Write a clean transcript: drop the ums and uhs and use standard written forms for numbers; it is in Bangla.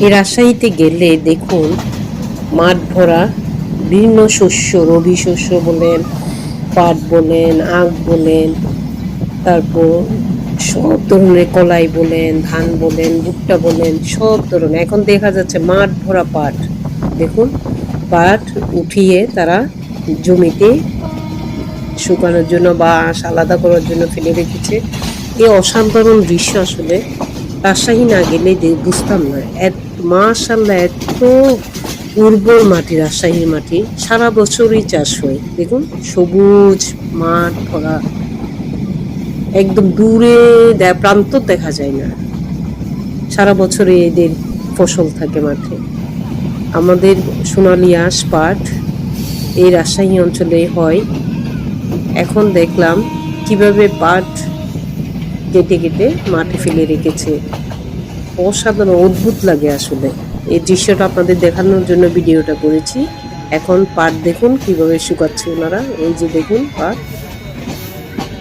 এই রাজশাহীতে গেলে দেখুন মাঠ ভরা বিভিন্ন শস্য, রবি শস্য বলেন, পাট বলেন, আখ বলেন, তারপর সব ধরনের কলাই বলেন, ধান বলেন, ভুট্টা বলেন, সব ধরনের। এখন দেখা যাচ্ছে মাঠ ভরা পাট। দেখুন পাট উঠিয়ে তারা জমিতে শুকানোর জন্য বা আঁশ আলাদা করার জন্য ফেলে রেখেছে। এই অসাধারণ দৃশ্য আসলে রাজশাহী না গেলে বুঝতাম না। মাশাআল্লাহ, এত উর্বর মাটি রাজশাহীর মাটি, সারা বছরই চাষ হয়। দেখুন সবুজ মাঠ ভরা, একদম দূরে প্রান্ত দেখা যায় না। সারা বছরে এদের ফসল থাকে মাঠে। আমাদের সোনালী আঁশ পাট এই রাজশাহী অঞ্চলে হয়। এখন দেখলাম কিভাবে পাট কেটে কেটে মাঠে ফেলে রেখেছে। অসাধারণ, অদ্ভুত লাগে আসলে। এই দৃশ্যটা আপনাদের দেখানোর জন্য ভিডিওটা করেছি। এখন পাট দেখুন কিভাবে শুকাচ্ছে ওনারা। এই যে দেখুন পাট।